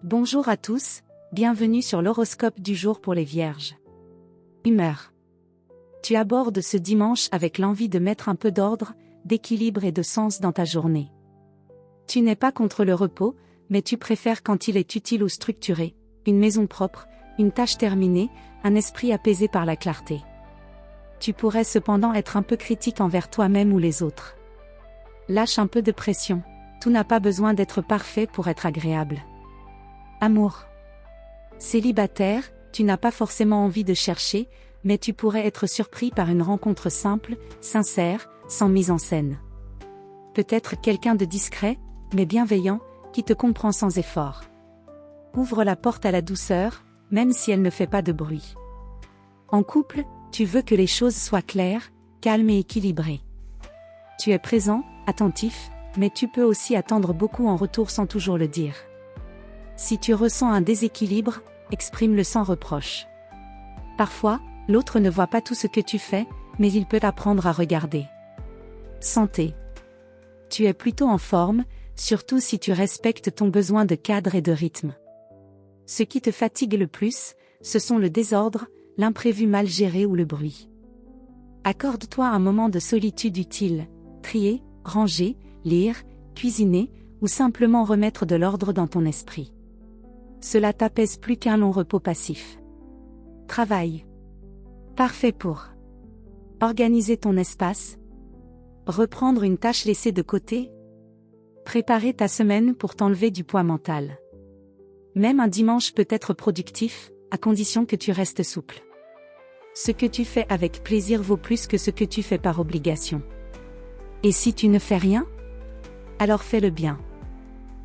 Bonjour à tous, bienvenue sur l'horoscope du jour pour les Vierges. Humeur. Tu abordes ce dimanche avec l'envie de mettre un peu d'ordre, d'équilibre et de sens dans ta journée. Tu n'es pas contre le repos, mais tu préfères quand il est utile ou structuré, une maison propre, une tâche terminée, un esprit apaisé par la clarté. Tu pourrais cependant être un peu critique envers toi-même ou les autres. Lâche un peu de pression, tout n'a pas besoin d'être parfait pour être agréable. Amour. Célibataire, tu n'as pas forcément envie de chercher, mais tu pourrais être surpris par une rencontre simple, sincère, sans mise en scène. Peut-être quelqu'un de discret, mais bienveillant, qui te comprend sans effort. Ouvre la porte à la douceur, même si elle ne fait pas de bruit. En couple, tu veux que les choses soient claires, calmes et équilibrées. Tu es présent, attentif, mais tu peux aussi attendre beaucoup en retour sans toujours le dire. Si tu ressens un déséquilibre, exprime-le sans reproche. Parfois, l'autre ne voit pas tout ce que tu fais, mais il peut apprendre à regarder. Santé. Tu es plutôt en forme, surtout si tu respectes ton besoin de cadre et de rythme. Ce qui te fatigue le plus, ce sont le désordre, l'imprévu mal géré ou le bruit. Accorde-toi un moment de solitude utile, trier, ranger, lire, cuisiner, ou simplement remettre de l'ordre dans ton esprit. Cela t'apaise plus qu'un long repos passif. Travail. Parfait pour organiser ton espace, reprendre une tâche laissée de côté, préparer ta semaine pour t'enlever du poids mental. Même un dimanche peut être productif, à condition que tu restes souple. Ce que tu fais avec plaisir vaut plus que ce que tu fais par obligation. Et si tu ne fais rien? Alors fais-le bien.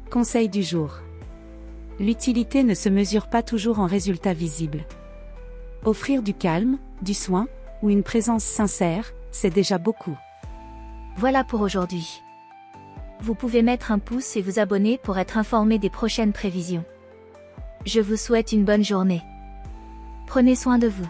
Conseil du jour. L'utilité ne se mesure pas toujours en résultats visibles. Offrir du calme, du soin, ou une présence sincère, c'est déjà beaucoup. Voilà pour aujourd'hui. Vous pouvez mettre un pouce et vous abonner pour être informé des prochaines prévisions. Je vous souhaite une bonne journée. Prenez soin de vous.